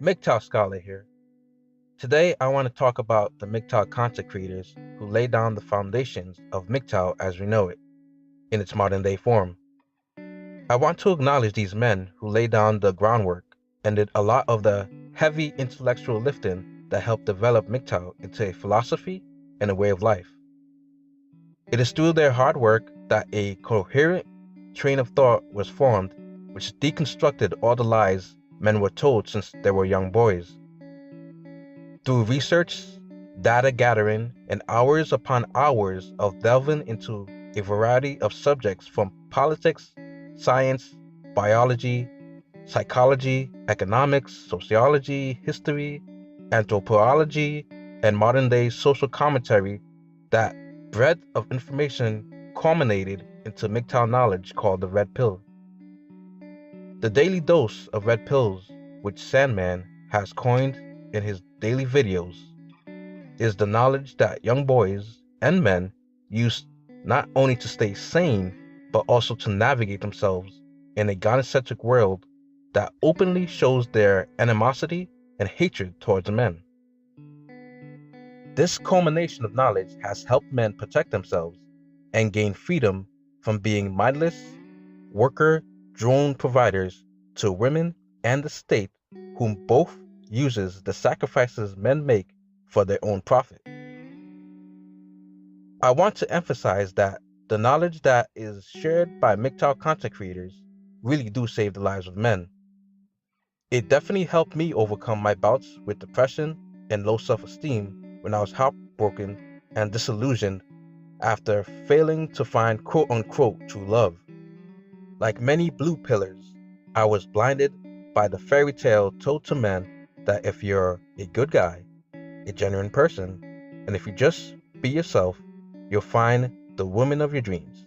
MGTOW Scholar here. Today I want to talk about the MGTOW content creators who laid down the foundations of MGTOW as we know it, in its modern day form. I want to acknowledge these men who laid down the groundwork and did a lot of the heavy intellectual lifting that helped develop MGTOW into a philosophy and a way of life. It is through their hard work that a coherent train of thought was formed which deconstructed all the lies men were told since they were young boys. Through research, data gathering, and hours upon hours of delving into a variety of subjects from politics, science, biology, psychology, economics, sociology, history, anthropology, and modern day social commentary, that breadth of information culminated into MGTOW knowledge called the Red Pill. The daily dose of red pills, which Sandman has coined in his daily videos, is the knowledge that young boys and men use not only to stay sane, but also to navigate themselves in a gynocentric world that openly shows their animosity and hatred towards men. This culmination of knowledge has helped men protect themselves and gain freedom from being mindless, worker, drone providers to women and the state, whom both uses the sacrifices men make for their own profit. I want to emphasize that the knowledge that is shared by MGTOW content creators really do save the lives of men. It definitely helped me overcome my bouts with depression and low self-esteem when I was heartbroken and disillusioned after failing to find quote-unquote true love. Like many blue pillars, I was blinded by the fairy tale told to men that if you're a good guy, a genuine person, and if you just be yourself, you'll find the woman of your dreams.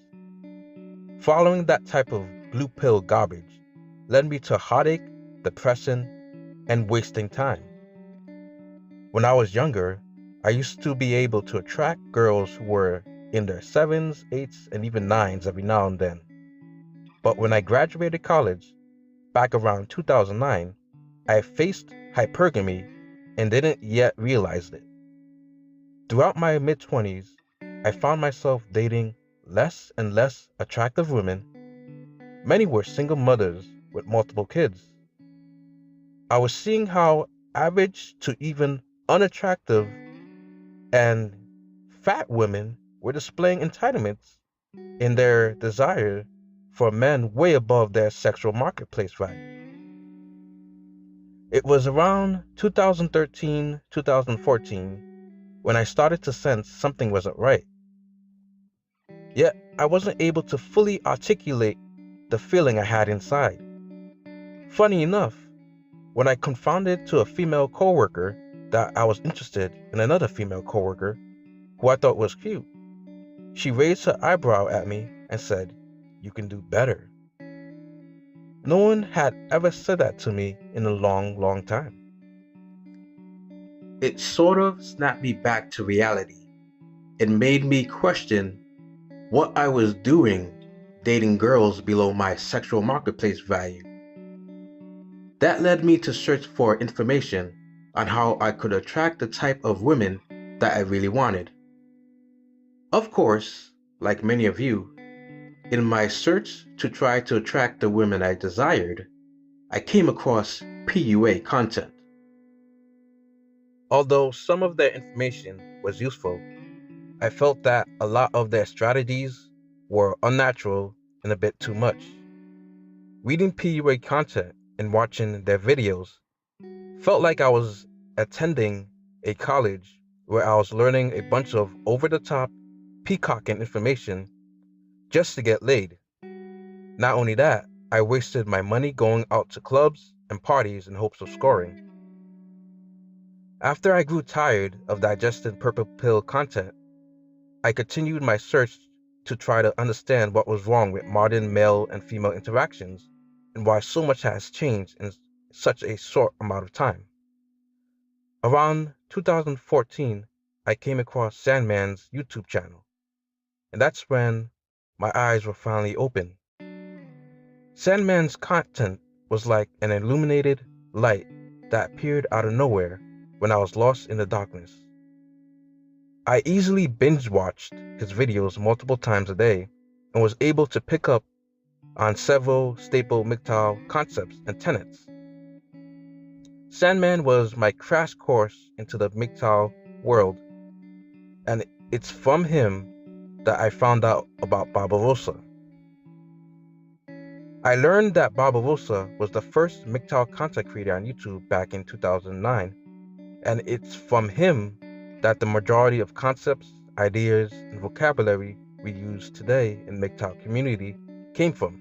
Following that type of blue pill garbage led me to heartache, depression, and wasting time. When I was younger, I used to be able to attract girls who were in their 7s, 8s, and even 9s every now and then. But when I graduated college, back around 2009, I faced hypergamy and didn't yet realize it. Throughout my mid-20s, I found myself dating less and less attractive women. Many were single mothers with multiple kids. I was seeing how average to even unattractive and fat women were displaying entitlements in their desire for men way above their sexual marketplace value. It was around 2013, 2014 when I started to sense something wasn't right. Yet I wasn't able to fully articulate the feeling I had inside. Funny enough, when I confided to a female coworker that I was interested in another female coworker who I thought was cute, she raised her eyebrow at me and said, "You can do better." No one had ever said that to me in a long, long time. It sort of snapped me back to reality. It made me question what I was doing dating girls below my sexual marketplace value. That led me to search for information on how I could attract the type of women that I really wanted. Of course, like many of you, in my search to try to attract the women I desired, I came across PUA content. Although some of their information was useful, I felt that a lot of their strategies were unnatural and a bit too much. Reading PUA content and watching their videos felt like I was attending a college where I was learning a bunch of over-the-top peacocking information just to get laid. Not only that, I wasted my money going out to clubs and parties in hopes of scoring. After I grew tired of digesting purple pill content, I continued my search to try to understand what was wrong with modern male and female interactions and why so much has changed in such a short amount of time. Around 2014, I came across Sandman's YouTube channel, and that's when my eyes were finally open. Sandman's content was like an illuminated light that appeared out of nowhere when I was lost in the darkness. I easily binge-watched his videos multiple times a day and was able to pick up on several staple MGTOW concepts and tenets. Sandman was my crash course into the MGTOW world, and it's from him that I found out about Barbarossa. I learned that Barbarossa was the first MGTOW content creator on YouTube back in 2009, and it's from him that the majority of concepts, ideas, and vocabulary we use today in MGTOW community came from.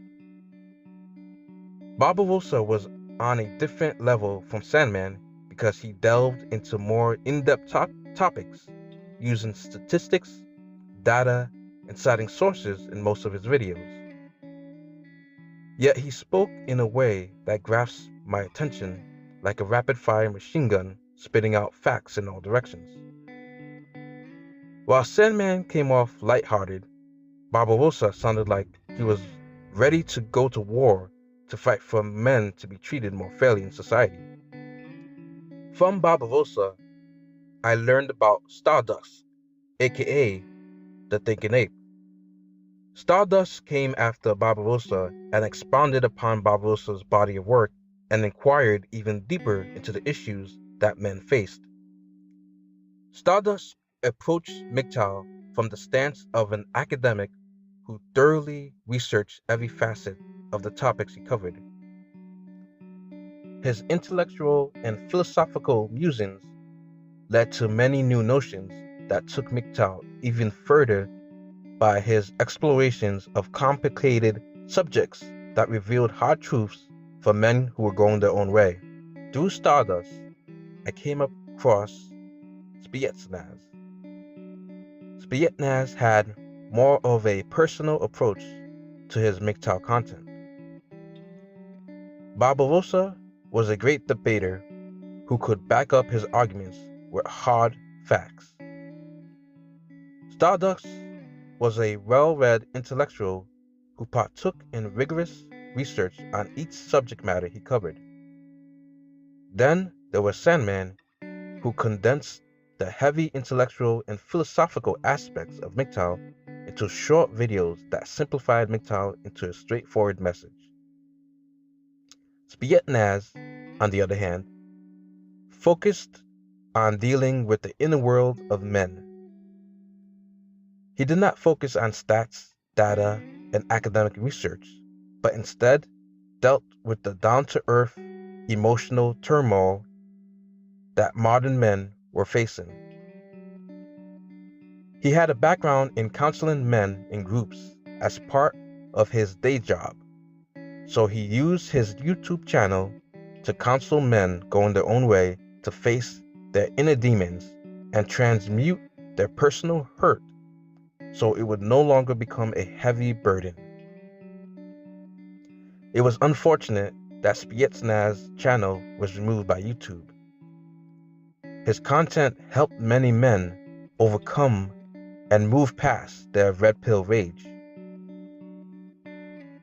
Barbarossa was on a different level from Sandman because he delved into more in-depth topics, using statistics, data, and citing sources in most of his videos. Yet he spoke in a way that grasped my attention like a rapid-fire machine gun spitting out facts in all directions. While Sandman came off lighthearted, Barbarossa sounded like he was ready to go to war to fight for men to be treated more fairly in society. From Barbarossa, I learned about Stardusk, aka the Thinking Ape. Stardusk came after Barbarossa and expounded upon Barbarossa's body of work and inquired even deeper into the issues that men faced. Stardusk approached MGTOW from the stance of an academic who thoroughly researched every facet of the topics he covered. His intellectual and philosophical musings led to many new notions that took MGTOW even further by his explorations of complicated subjects that revealed hard truths for men who were going their own way. Through Stardust, I came across Spetsnaz. Spetsnaz had more of a personal approach to his MGTOW content. Barbarossa was a great debater who could back up his arguments with hard facts. Stardusk was a well-read intellectual who partook in rigorous research on each subject matter he covered. Then there was Sandman, who condensed the heavy intellectual and philosophical aspects of MGTOW into short videos that simplified MGTOW into a straightforward message. Spetsnaz, on the other hand, focused on dealing with the inner world of men. He did not focus on stats, data, and academic research, but instead dealt with the down-to-earth emotional turmoil that modern men were facing. He had a background in counseling men in groups as part of his day job, so he used his YouTube channel to counsel men going their own way to face their inner demons and transmute their personal hurt so it would no longer become a heavy burden. It was unfortunate that Spetsnaz's channel was removed by YouTube. His content helped many men overcome and move past their red pill rage.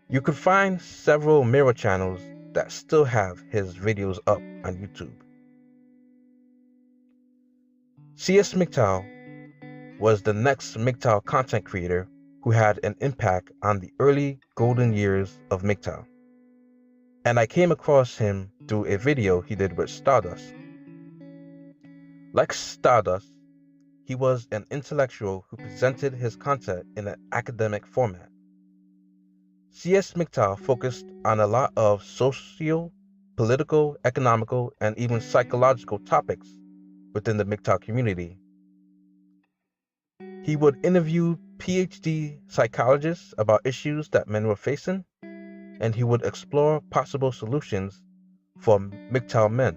You could find several mirror channels that still have his videos up on YouTube. CS MGTOW was the next MGTOW content creator who had an impact on the early golden years of MGTOW. And I came across him through a video he did with Stardust. Like Stardust, he was an intellectual who presented his content in an academic format. CS MGTOW focused on a lot of social, political, economical, and even psychological topics within the MGTOW community. He would interview PhD psychologists about issues that men were facing, and he would explore possible solutions for MGTOW men.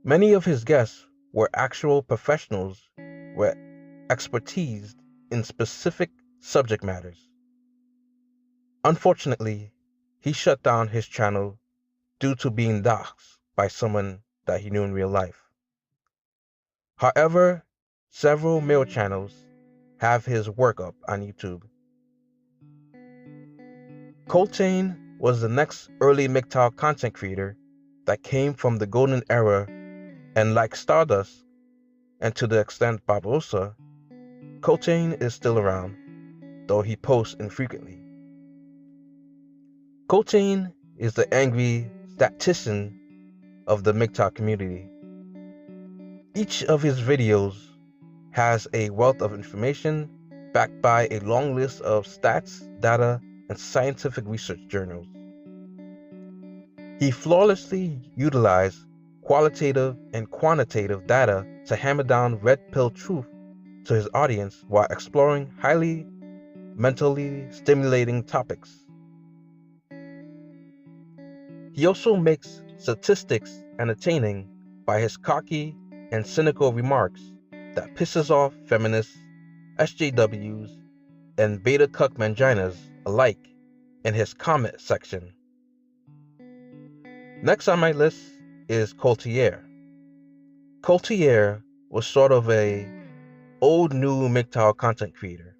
Many of his guests were actual professionals with expertise in specific subject matters. Unfortunately, he shut down his channel due to being doxxed by someone that he knew in real life. However, several mirror channels have his work up on YouTube. Colttaine was the next early MGTOW content creator that came from the golden era, and like Stardust, and to the extent Barbarossa, Colttaine is still around, though he posts infrequently. Colttaine is the angry statistician of the MGTOW community. Each of his videos has a wealth of information backed by a long list of stats, data, and scientific research journals. He flawlessly utilized qualitative and quantitative data to hammer down red pill truth to his audience while exploring highly mentally stimulating topics. He also makes statistics entertaining by his cocky and cynical remarks that pisses off feminists, SJWs, and beta cuck manginas alike in his comment section. Next on my list is Colttaine. Colttaine was sort of a old new MGTOW content creator.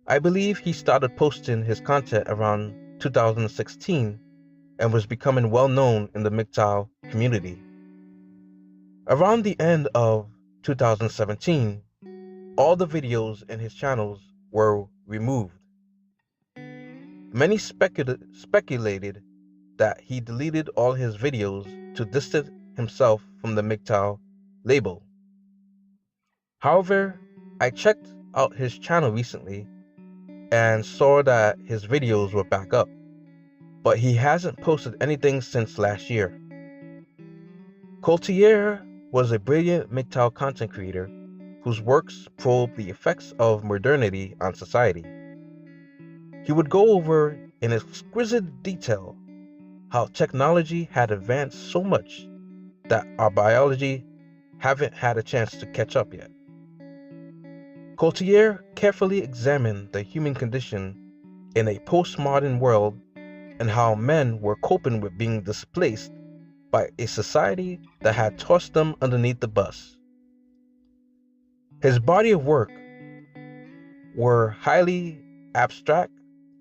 I believe he started posting his content around 2016 and was becoming well known in the MGTOW community. Around the end of 2017, all the videos in his channels were removed. Many speculated that he deleted all his videos to distance himself from the MGTOW label. However, I checked out his channel recently and saw that his videos were back up, but he hasn't posted anything since last year. Colttaine was a brilliant MGTOW content creator whose works probe the effects of modernity on society. He would go over in exquisite detail how technology had advanced so much that our biology haven't had a chance to catch up yet. Colttaine carefully examined the human condition in a postmodern world and how men were coping with being displaced by a society that had tossed them underneath the bus. His body of work were highly abstract,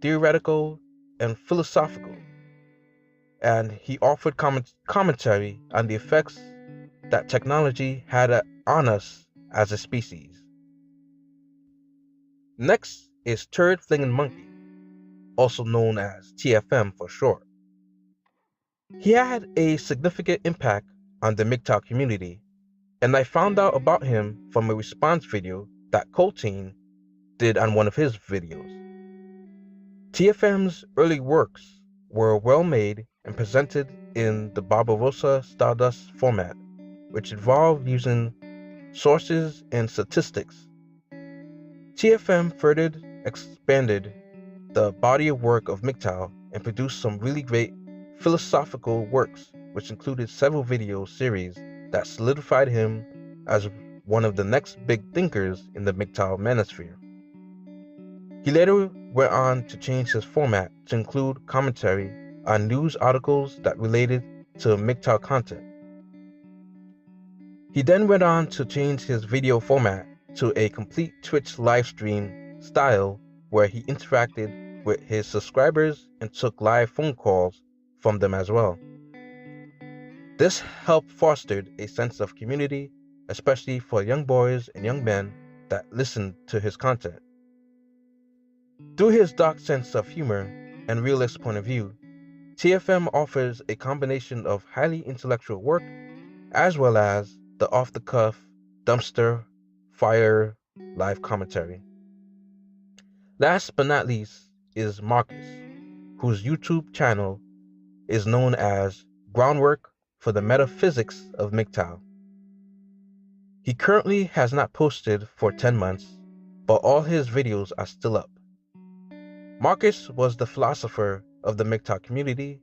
theoretical, and philosophical, and he offered commentary on the effects that technology had on us as a species. Next is Turd Flinging Monkey, also known as TFM for short. He had a significant impact on the MGTOW community, and I found out about him from a response video that Colttaine did on one of his videos. TFM's early works were well made and presented in the Barbarossa Stardust format, which involved using sources and statistics. TFM further expanded the body of work of MGTOW and produced some really great philosophical works, which included several video series that solidified him as one of the next big thinkers in the MGTOW manosphere. He later went on to change his format to include commentary on news articles that related to MGTOW content. He then went on to change his video format to a complete Twitch livestream style where he interacted with his subscribers and took live phone calls from them as well. This helped foster a sense of community, especially for young boys and young men that listened to his content. Through his dark sense of humor and realist point of view, TFM offers a combination of highly intellectual work as well as the off-the-cuff, dumpster, fire live commentary. Last but not least is Marcus, whose YouTube channel is known as Groundworks for the Metaphysics of MGTOW. He currently has not posted for 10 months, but all his videos are still up. Marcus was the philosopher of the MGTOW community,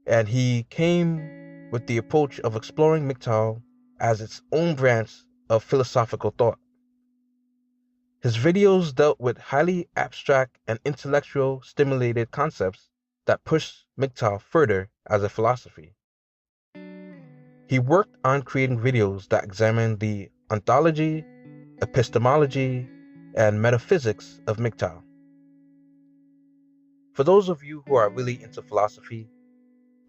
and he came with the approach of exploring MGTOW as its own branch of philosophical thought. His videos dealt with highly abstract and intellectual stimulated concepts that pushed MGTOW further as a philosophy. He worked on creating videos that examined the ontology, epistemology, and metaphysics of MGTOW. For those of you who are really into philosophy,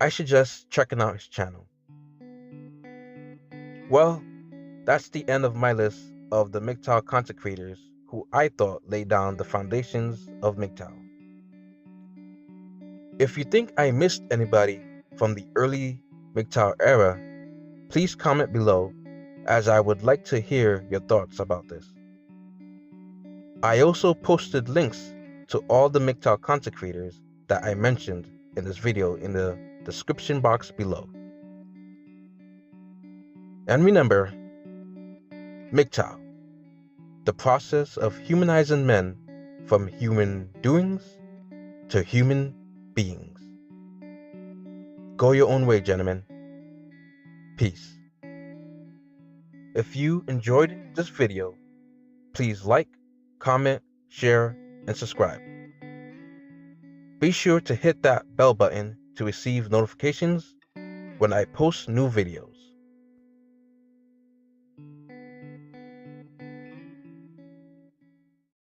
I suggest checking out his channel. Well, that's the end of my list of the MGTOW content creators who I thought laid down the foundations of MGTOW. If you think I missed anybody from the early MGTOW era, please comment below, as I would like to hear your thoughts about this. I also posted links to all the MGTOW content creators that I mentioned in this video in the description box below. And remember, MGTOW, the process of humanizing men from human doings to human beings. Go your own way, gentlemen. Peace. If you enjoyed this video, please like, comment, share, and subscribe. Be sure to hit that bell button to receive notifications when I post new videos.